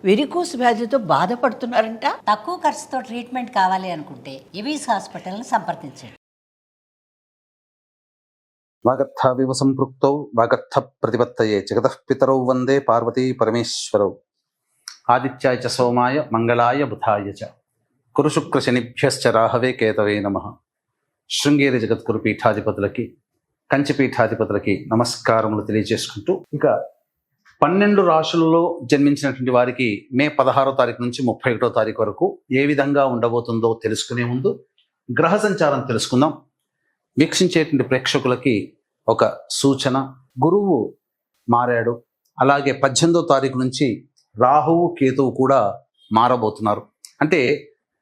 Varicose వ్యాధితో బాధపడుతున్నారంట. తక్కువ ఖర్చుతో ట్రీట్మెంట్ కావాలి అనుకుంటే ఎవిస్ హాస్పిటల్ని సంప్రదించండి. వాగర్థావివ సంపృక్తౌ వాగర్థ ప్రతిపత్తయే జగతః పితరౌ వందే పార్వతీ పరమేశ్వరౌ. ఆదిత్యాయ చ సోమాయ మంగళాయ బుధాయ చ కురు శుక్ర శనిభ్యశ్చ రాహవే కేతవే నమః. శృంగేరి జగద్గురు పీఠాధిపతులకి, కంచి పీఠాధిపతులకి నమస్కారములు తెలియజేసుకుంటూ, ఇక 12 రాశులలో జన్మించినటువంటి వారికి మే 16వ తారీఖు నుంచి 31వ తారీఖు వరకు ఏ విధంగా ఉండబోతుందో తెలుసుకునే ముందు గ్రహ సంచారం తెలుసుకుందాం. వీక్షించేటువంటి ప్రేక్షకులకి ఒక సూచన: గురువు మారాడు. అలాగే 18వ తారీఖు నుంచి రాహువు కేతువు కూడా మారబోతున్నారు. అంటే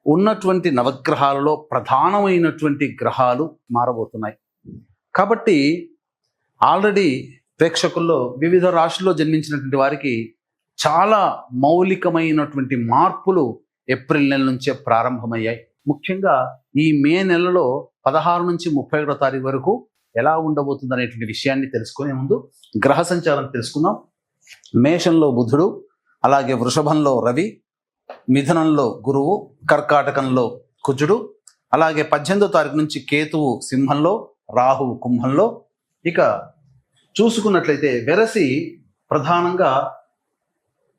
ఉన్నటువంటి నవగ్రహాలలో ప్రధానమైనటువంటి గ్రహాలు మారబోతున్నాయి. కాబట్టి ఆల్రెడీ ప్రేక్షకుల్లో వివిధ రాశుల్లో జన్మించినటువంటి వారికి చాలా మౌలికమైనటువంటి మార్పులు ఏప్రిల్ నెల నుంచే ప్రారంభమయ్యాయి. ముఖ్యంగా ఈ మే నెలలో 16 నుంచి 31వ తారీఖు వరకు ఎలా ఉండబోతుంది అనేటువంటి విషయాన్ని తెలుసుకునే ముందు గ్రహ సంచారం తెలుసుకుందాం. మేషంలో బుధుడు, అలాగే వృషభంలో రవి, మిథునంలో గురువు, కర్కాటకంలో కుజుడు, అలాగే 18వ తారీఖు నుంచి కేతువు సింహంలో, రాహువు కుంభంలో. ఇక చూసుకున్నట్లయితే వెరసి ప్రధానంగా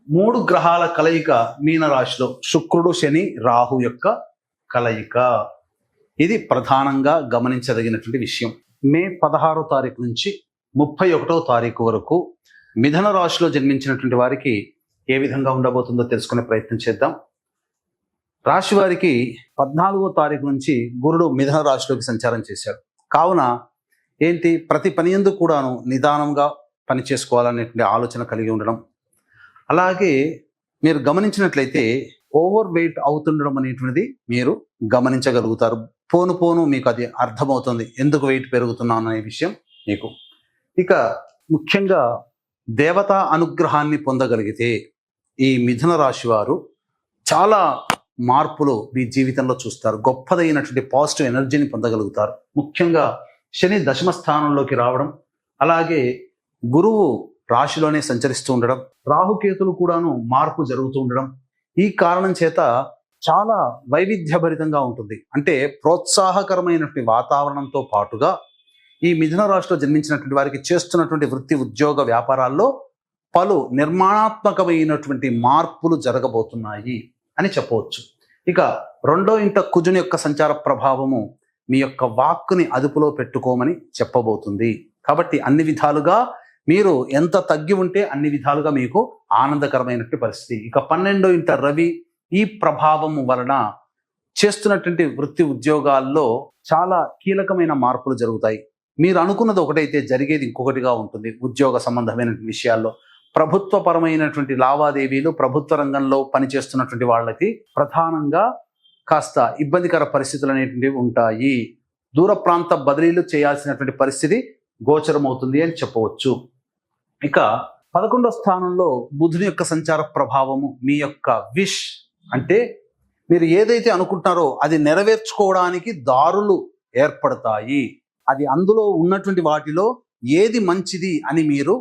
3 గ్రహాల కలయిక మీనరాశిలో, శుక్రుడు శని రాహు యొక్క కలయిక. ఇది ప్రధానంగా గమనించదగినటువంటి విషయం. మే 16వ తారీఖు నుంచి 31వ తారీఖు వరకు మిథున రాశిలో జన్మించినటువంటి వారికి ఏ విధంగా ఉండబోతుందో తెలుసుకునే ప్రయత్నం చేద్దాం. రాశి వారికి 14వ తారీఖు నుంచి గురుడు మిథున రాశిలోకి సంచారం చేశాడు. కావున ఏంటి, ప్రతి పని యందు కూడాను నిదానంగా పని చేసుకోవాలనేటువంటి ఆలోచన కలిగి ఉండడం. అలాగే మీరు గమనించినట్లయితే ఓవర్ వెయిట్ అవుతుండడం అనేటువంటిది మీరు గమనించగలుగుతారు. పోను పోను మీకు అది అర్థమవుతుంది, ఎందుకు వెయిట్ పెరుగుతున్నాను అనే విషయం మీకు. ఇక ముఖ్యంగా దేవతా అనుగ్రహాన్ని పొందగలిగితే ఈ మిథున రాశి వారు చాలా మార్పులు మీ జీవితంలో చూస్తారు. గొప్పదైనటువంటి పాజిటివ్ ఎనర్జీని పొందగలుగుతారు. ముఖ్యంగా శని దశమ స్థానంలోకి రావడం, అలాగే గురువు రాశిలోనే సంచరిస్తూ ఉండడం, రాహుకేతులు కూడాను మార్పు జరుగుతూ ఉండడం, ఈ కారణం చేత చాలా వైవిధ్యభరితంగా ఉంటుంది. అంటే ప్రోత్సాహకరమైనటువంటి వాతావరణంతో పాటుగా ఈ మిథున రాశిలో జన్మించినటువంటి వారికి చేస్తున్నటువంటి వృత్తి, ఉద్యోగ, వ్యాపారాల్లో పలు నిర్మాణాత్మకమైనటువంటి మార్పులు జరగబోతున్నాయి అని చెప్పవచ్చు. ఇక 2వ ఇంట కుజుని యొక్క సంచార ప్రభావము మీ యొక్క వాక్కుని అదుపులో పెట్టుకోమని చెప్పబోతుంది. కాబట్టి అన్ని విధాలుగా మీరు ఎంత తగ్గి ఉంటే అన్ని విధాలుగా మీకు ఆనందకరమైనటువంటి పరిస్థితి. ఇక 12వ ఇంట రవి, ఈ ప్రభావము వలన చేస్తున్నటువంటి వృత్తి ఉద్యోగాల్లో చాలా కీలకమైన మార్పులు జరుగుతాయి. మీరు అనుకున్నది ఒకటైతే జరిగేది ఇంకొకటిగా ఉంటుంది. ఉద్యోగ సంబంధమైన విషయాల్లో ప్రభుత్వపరమైనటువంటి లావాదేవీలు, ప్రభుత్వ రంగంలో పనిచేస్తున్నటువంటి వాళ్ళకి ప్రధానంగా కాస్త ఇబ్బందికర పరిస్థితులు అనేటువంటివి ఉంటాయి. దూర ప్రాంత బదిలీలు చేయాల్సినటువంటి పరిస్థితి గోచరమవుతుంది అని చెప్పవచ్చు. ఇక 11వ స్థానంలో బుధుని యొక్క సంచార ప్రభావము మీ యొక్క విష్, అంటే మీరు ఏదైతే అనుకుంటున్నారో అది నెరవేర్చుకోవడానికి దారులు ఏర్పడతాయి. అది అందులో ఉన్నటువంటి వాటిలో ఏది మంచిది అని మీరు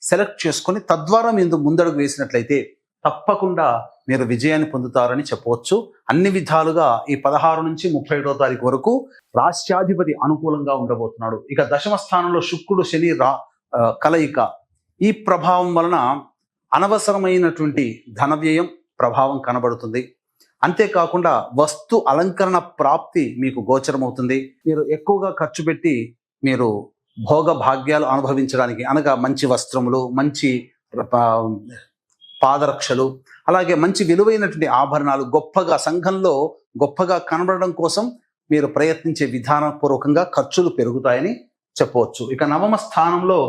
సెలెక్ట్ చేసుకొని తద్వారా మీరు ముందడుగు వేసినట్లయితే తప్పకుండా మీరు విజయాన్ని పొందుతారని చెప్పవచ్చు. అన్ని విధాలుగా ఈ 16 నుంచి 31వ తారీఖు వరకు రాష్ట్రాధిపతి అనుకూలంగా ఉండబోతున్నాడు. ఇక దశమ స్థానంలో శుక్రుడు శని కలయిక, ఈ ప్రభావం వలన అనవసరమైనటువంటి ధన వ్యయం ప్రభావం కనబడుతుంది. అంతేకాకుండా వస్తు అలంకరణ ప్రాప్తి మీకు గోచరమవుతుంది. మీరు ఎక్కువగా ఖర్చు పెట్టి మీరు భోగ భాగ్యాలు అనుభవించడానికి, అనగా మంచి వస్త్రములు, మంచి పాదరక్షలు, అలాగే మంచి విలువైనటువంటి ఆభరణాలు, గొప్పగా సంఘంలో గొప్పగా కనబడడం కోసం మీరు ప్రయత్నించే విధానపూర్వకంగా ఖర్చులు పెరుగుతాయని చెప్పవచ్చు. ఇక 9వ స్థానంలో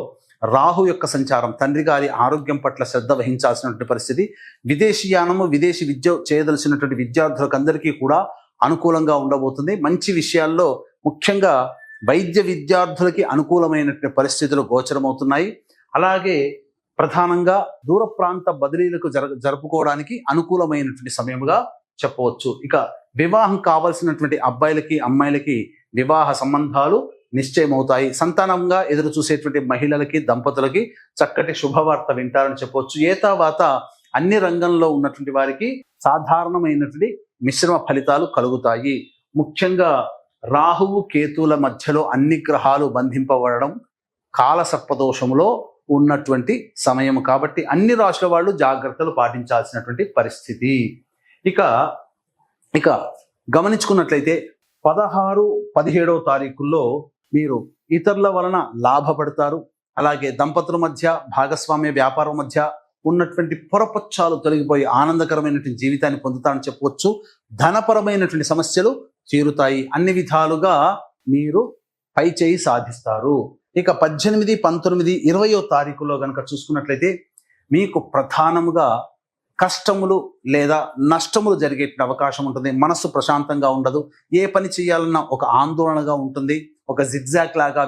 రాహు యొక్క సంచారం తండ్రి గారి ఆరోగ్యం పట్ల శ్రద్ధ వహించాల్సినటువంటి పరిస్థితి. విదేశీయానము, విదేశీ విద్య చేయదలసినటువంటి విద్యార్థులకు అందరికీ కూడా అనుకూలంగా ఉండబోతుంది. మంచి విషయాల్లో ముఖ్యంగా వైద్య విద్యార్థులకి అనుకూలమైనటువంటి పరిస్థితులు గోచరమవుతున్నాయి. అలాగే ప్రధానంగా దూర ప్రాంత బదిలీలకు జరుపుకోవడానికి అనుకూలమైనటువంటి సమయముగా చెప్పవచ్చు. ఇక వివాహం కావాల్సినటువంటి అబ్బాయిలకి, అమ్మాయిలకి వివాహ సంబంధాలు నిశ్చయమవుతాయి. సంతానంగా ఎదురు చూసేటువంటి మహిళలకి, దంపతులకి చక్కటి శుభవార్త వింటారని చెప్పవచ్చు. ఏతావాత అన్ని రంగంలో ఉన్నటువంటి వారికి సాధారణమైనటువంటి మిశ్రమ ఫలితాలు కలుగుతాయి. ముఖ్యంగా రాహువు కేతువుల మధ్యలో అన్ని గ్రహాలు బంధింపబడడం కాలసర్పదోషములో ఉన్నటువంటి సమయం కాబట్టి అన్ని రాశుల వాళ్ళు జాగ్రత్తలు పాటించాల్సినటువంటి పరిస్థితి. ఇక గమనించుకున్నట్లయితే 16, 17వ తారీఖుల్లో మీరు ఇతరుల వలన లాభపడతారు. అలాగే దంపతుల మధ్య, భాగస్వామ్య వ్యాపారం మధ్య ఉన్నటువంటి పొరపచ్చాలు తొలగిపోయి ఆనందకరమైనటువంటి జీవితాన్ని పొందుతారని చెప్పవచ్చు. ధనపరమైనటువంటి సమస్యలు తీరుతాయి. అన్ని విధాలుగా మీరు పై చేయి సాధిస్తారు. ఇక 18, 19, 20వ తారీఖులో కనుక చూసుకున్నట్లయితే మీకు ప్రధానముగా కష్టములు లేదా నష్టములు జరిగే అవకాశం ఉంటుంది. మనస్సు ప్రశాంతంగా ఉండదు. ఏ పని చేయాలన్నా ఒక ఆందోళనగా ఉంటుంది. ఒక జిగ్జాగ్ లాగా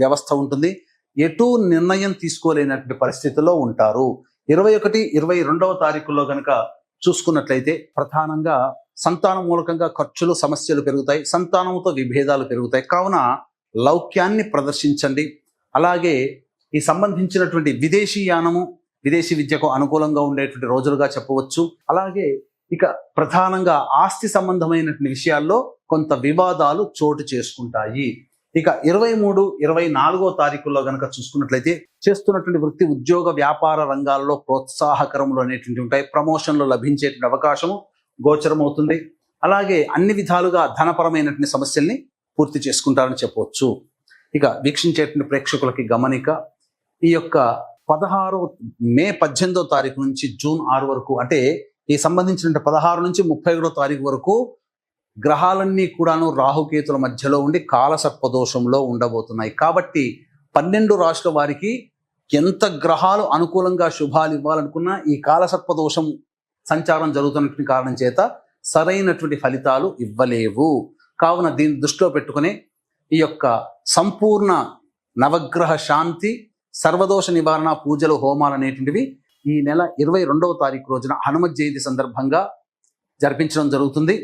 వ్యవస్థ ఉంటుంది. ఎటు నిర్ణయం తీసుకోలేనటువంటి పరిస్థితుల్లో ఉంటారు. 21, 22వ తారీఖుల్లో కనుక చూసుకున్నట్లయితే ప్రధానంగా సంతానం మూలకంగా ఖర్చులు, సమస్యలు పెరుగుతాయి. సంతానంతో విభేదాలు పెరుగుతాయి. కావున లౌక్యాన్ని ప్రదర్శించండి. అలాగే ఈ సంబంధించినటువంటి విదేశీయానము, విదేశీ విద్యకు అనుకూలంగా ఉండేటువంటి రోజులుగా చెప్పవచ్చు. అలాగే ఇక ప్రధానంగా ఆస్తి సంబంధమైనటువంటి విషయాల్లో కొంత వివాదాలు చోటు చేసుకుంటాయి. ఇక 23, 24వ తారీఖుల్లో కనుక చూసుకున్నట్లయితే చేస్తున్నటువంటి వృత్తి, ఉద్యోగ, వ్యాపార రంగాల్లో ప్రోత్సాహకరములు అనేటువంటి ఉంటాయి. ప్రమోషన్లు లభించేటువంటి అవకాశము గోచరమవుతుంది. అలాగే అన్ని విధాలుగా ధనపరమైనటువంటి సమస్యల్ని పూర్తి చేసుకుంటారని చెప్పవచ్చు. ఇక వీక్షించేటువంటి ప్రేక్షకులకి గమనిక, ఈ యొక్క 16 మే 18వ తారీఖు నుంచి జూన్ 6 వరకు, అంటే ఈ సంబంధించిన 16 నుంచి 31వ తారీఖు వరకు గ్రహాలన్నీ కూడాను రాహుకేతుల మధ్యలో ఉండి కాలసర్పదోషంలో ఉండబోతున్నాయి. కాబట్టి 12 రాశుల వారికి ఎంత గ్రహాలు అనుకూలంగా శుభాలు ఇవ్వాలనుకున్నా ఈ కాలసర్పదోషం సంచారం జరుగుతున్నటువంటి కారణం చేత సరైనటువంటి ఫలితాలు ఇవ్వలేవు. కావున దీన్ని దృష్టిలో పెట్టుకుని ఈ యొక్క సంపూర్ణ నవగ్రహ శాంతి, సర్వదోష నివారణ పూజలు, హోమాలు అనేటువంటివి ఈ నెల 22వ తారీఖు రోజున హనుమత్ జయంతి సందర్భంగా జరిపించడం జరుగుతుంది.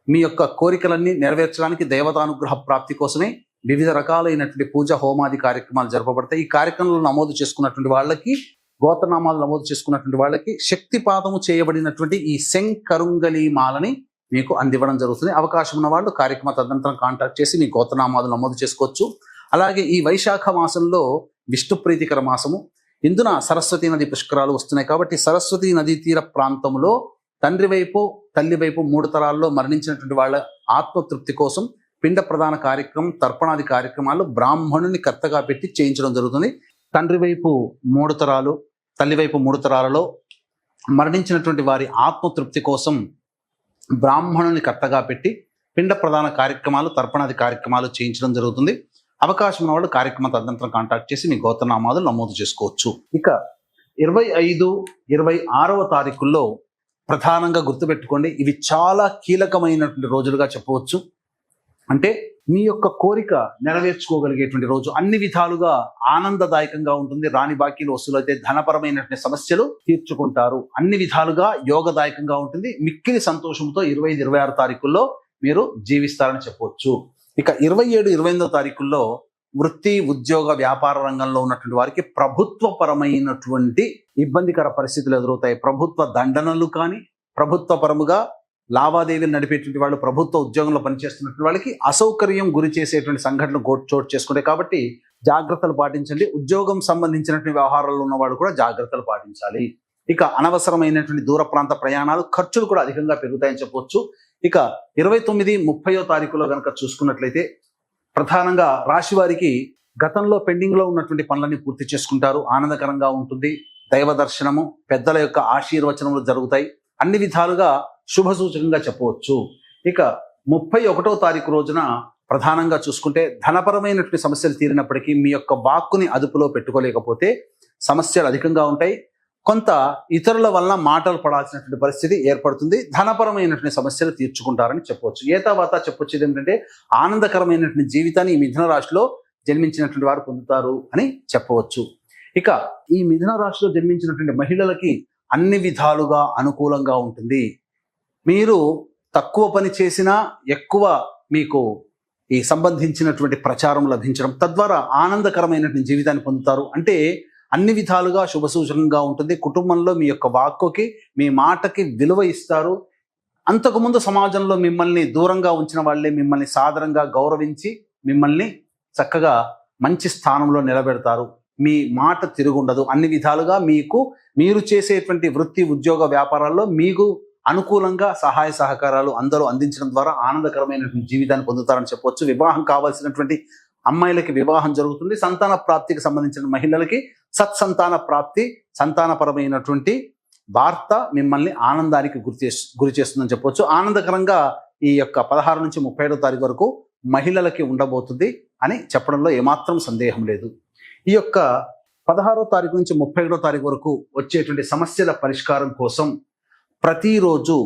మీ యొక్క కోరికలన్నీ నెరవేర్చడానికి, దేవతానుగ్రహ ప్రాప్తి కోసమే వివిధ రకాలైనటువంటి పూజ, హోమాది కార్యక్రమాలు జరపబడతాయి. ఈ కార్యక్రమంలో నమోదు చేసుకున్నటువంటి వాళ్ళకి, గోత్రనామాలు నమోదు చేసుకున్నటువంటి వాళ్ళకి శక్తిపాతము చేయబడినటువంటి ఈ శంకరుంగలి మాలని మీకు అందివ్వడం జరుగుతుంది. అవకాశం ఉన్న వాళ్ళు కార్యక్రమ తదనంతరం కాంటాక్ట్ చేసి మీ గోత్రనామాలు నమోదు చేసుకోవచ్చు. అలాగే ఈ వైశాఖ మాసంలో విష్ణు ప్రీతికర మాసము. ఇందున సరస్వతీ నది పుష్కరాలు వస్తున్నాయి. కాబట్టి సరస్వతీ నదీ తీర ప్రాంతంలో తండ్రి వైపు, తల్లి వైపు 3 తరాల్లో మరణించినటువంటి వాళ్ళ ఆత్మతృప్తి కోసం పిండ ప్రధాన కార్యక్రమం, తర్పణాది కార్యక్రమాలు బ్రాహ్మణుని కర్తగా పెట్టి చేయించడం జరుగుతుంది. తండ్రి వైపు 3 తరాలు, తల్లి వైపు 3 తరాలలో మరణించినటువంటి వారి ఆత్మతృప్తి కోసం బ్రాహ్మణుని కర్తగా పెట్టి పిండ ప్రధాన కార్యక్రమాలు, తర్పణాది కార్యక్రమాలు చేయించడం జరుగుతుంది. అవకాశం ఉన్న వాళ్ళు కార్యక్రమం తదనంతరం కాంటాక్ట్ చేసి మీ గోత్రనామాలు నమోదు చేసుకోవచ్చు. ఇక 25, 26వ తారీఖుల్లో ప్రధానంగా గుర్తుపెట్టుకోండి, ఇవి చాలా కీలకమైనటువంటి రోజులుగా చెప్పవచ్చు. అంటే మీ యొక్క కోరిక నెరవేర్చుకోగలిగేటువంటి రోజు. అన్ని విధాలుగా ఆనందదాయకంగా ఉంటుంది. రాని బాకీలు వసూలైతే ధనపరమైనటువంటి సమస్యలు తీర్చుకుంటారు. అన్ని విధాలుగా యోగదాయకంగా ఉంటుంది. మిక్కిలి సంతోషంతో 25, 26 తారీఖుల్లో మీరు జీవిస్తారని చెప్పవచ్చు. ఇక 27, 28వ తారీఖుల్లో వృత్తి, ఉద్యోగ, వ్యాపార రంగంలో ఉన్నటువంటి వారికి ప్రభుత్వపరమైనటువంటి ఇబ్బందికర పరిస్థితులు ఎదురవుతాయి. ప్రభుత్వ దండనలు కానీ, ప్రభుత్వపరముగా లావాదేవీలు నడిపేటువంటి వాళ్ళు, ప్రభుత్వ ఉద్యోగంలో పనిచేస్తున్నటువంటి వాళ్ళకి అసౌకర్యం గురి చేసేటువంటి సంఘటనలు చోటు చేసుకుంటాయి. కాబట్టి జాగ్రత్తలు పాటించండి. ఉద్యోగం సంబంధించినటువంటి వ్యవహారాల్లో ఉన్నవాడు కూడా జాగ్రత్తలు పాటించాలి. ఇక అనవసరమైనటువంటి దూర ప్రాంత ప్రయాణాలు, ఖర్చులు కూడా అధికంగా పెరుగుతాయని చెప్పవచ్చు. ఇక 29, 30వ తారీఖులో కనుక చూసుకున్నట్లయితే ప్రధానంగా రాశి వారికి గతంలో పెండింగ్లో ఉన్నటువంటి పనులన్నీ పూర్తి చేసుకుంటారు. ఆనందకరంగా ఉంటుంది. దైవ దర్శనము, పెద్దల యొక్క ఆశీర్వచనములు జరుగుతాయి. అన్ని విధాలుగా శుభ సూచకంగా చెప్పవచ్చు. ఇక 31వ తారీఖు రోజున ప్రధానంగా చూసుకుంటే ధనపరమైనటువంటి సమస్యలు తీరినప్పటికీ మీ యొక్క వాక్కుని అదుపులో పెట్టుకోలేకపోతే సమస్యలు అధికంగా ఉంటాయి. కొంత ఇతరుల వలన మాటలు పడాల్సినటువంటి పరిస్థితి ఏర్పడుతుంది. ధనపరమైనటువంటి సమస్యలు తీర్చుకుంటారని చెప్పవచ్చు. ఏతావాత చెప్పొచ్చేది ఏంటంటే ఆనందకరమైనటువంటి జీవితాన్ని ఈ మిథున రాశిలో జన్మించినటువంటి వారు పొందుతారు అని చెప్పవచ్చు. ఇక ఈ మిథున రాశిలో జన్మించినటువంటి మహిళలకి అన్ని విధాలుగా అనుకూలంగా ఉంటుంది. మీరు తక్కువ పని చేసినా ఎక్కువ మీకు ఈ సంబంధించినటువంటి ప్రచారం లభించడం, తద్వారా ఆనందకరమైనటువంటి జీవితాన్ని పొందుతారు. అంటే అన్ని విధాలుగా శుభసూచకంగా ఉంటుంది. కుటుంబంలో మీ యొక్క వాక్కుకి, మీ మాటకి విలువ ఇస్తారు. అంతకుముందు సమాజంలో మిమ్మల్ని దూరంగా ఉంచిన వాళ్ళే మిమ్మల్ని సాదరంగా గౌరవించి మిమ్మల్ని చక్కగా మంచి స్థానంలో నిలబెడతారు. మీ మాట తిరుగుండదు. అన్ని విధాలుగా మీరు చేసేటువంటి వృత్తి, ఉద్యోగ, వ్యాపారాల్లో మీకు అనుకూలంగా సహాయ సహకారాలు అందరూ అందించడం ద్వారా ఆనందకరమైనటువంటి జీవితాన్ని పొందుతారని చెప్పవచ్చు. వివాహం కావాల్సినటువంటి అమ్మాయిలకి వివాహం జరుగుతుంది. సంతాన ప్రాప్తికి సంబంధించిన మహిళలకి సత్సంతాన ప్రాప్తి, సంతానపరమైనటువంటి వార్త మిమ్మల్ని ఆనందానికి గురి చేస్తుందని చెప్పవచ్చు. ఆనందకరంగా ఈ యొక్క 16 నుంచి 31 తారీఖు వరకు మహిళలకి ఉండబోతుంది అని చెప్పడంలో ఏమాత్రం సందేహం లేదు. ఈ యొక్క 16వ తారీఖు నుంచి 31వ తారీఖు వరకు వచ్చేటువంటి సమస్యల పరిష్కారం కోసం ప్రతిరోజు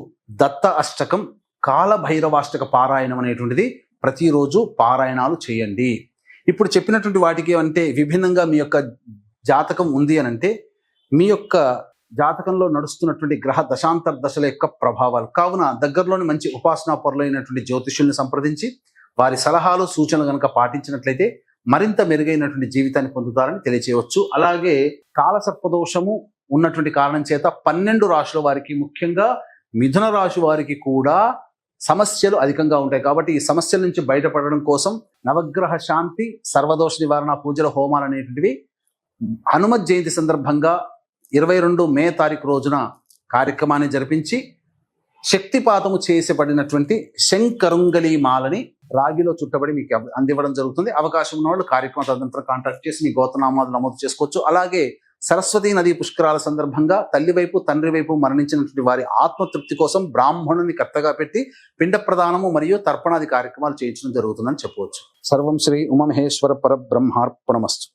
దత్త అష్టకం, కాలభైరవాష్టక పారాయణం అనేటువంటిది ప్రతిరోజు పారాయణాలు చేయండి. ఇప్పుడు చెప్పినటువంటి వాటికి అంటే విభిన్నంగా మీ యొక్క జాతకం ఉంది అని అంటే మీ యొక్క జాతకంలో నడుస్తున్నటువంటి గ్రహ దశాంతర దశల యొక్క ప్రభావాలు కావున దగ్గరలోని మంచి ఉపాసనా పరులైనటువంటి జ్యోతిష్యుల్ని సంప్రదించి వారి సలహాలు, సూచనలు కనుక పాటించినట్లయితే మరింత మెరుగైనటువంటి జీవితాన్ని పొందుతారని తెలియచేయవచ్చు. అలాగే కాలసర్పదోషము ఉన్నటువంటి కారణం చేత 12 రాశుల వారికి, ముఖ్యంగా మిథున రాశి వారికి కూడా సమస్యలు అధికంగా ఉంటాయి. కాబట్టి ఈ సమస్యల నుంచి బయటపడడం కోసం నవగ్రహ శాంతి, సర్వదోష నివారణ పూజల, హోమాలు అనేటువంటివి హనుమత్ జయంతి సందర్భంగా 22 మే తారీఖు రోజున కార్యక్రమాన్ని జరిపించి శక్తిపాతము చేసబడినటువంటి శంకరుంగలి మాలని రాగిలో చుట్టబడి మీకు అందివ్వడం జరుగుతుంది. అవకాశం ఉన్న వాళ్ళు కార్యక్రమం తదనంతరం కాంటాక్ట్ చేసి మీ గోత్రనామాలు నమోదు చేసుకోవచ్చు. అలాగే సరస్వతీ నదీ పుష్కరాల సందర్భంగా తల్లి వైపు, తండ్రి వైపు మరణించినటువంటి వారి ఆత్మతృప్తి కోసం బ్రాహ్మణుని కర్తగా పెట్టి పిండ ప్రదానము మరియు తర్పణాది కార్యక్రమాలు చేయించడం జరుగుతుందని చెప్పవచ్చు. సర్వం శ్రీ ఉమామహేశ్వర పరబ్రహ్మార్పణమస్తు.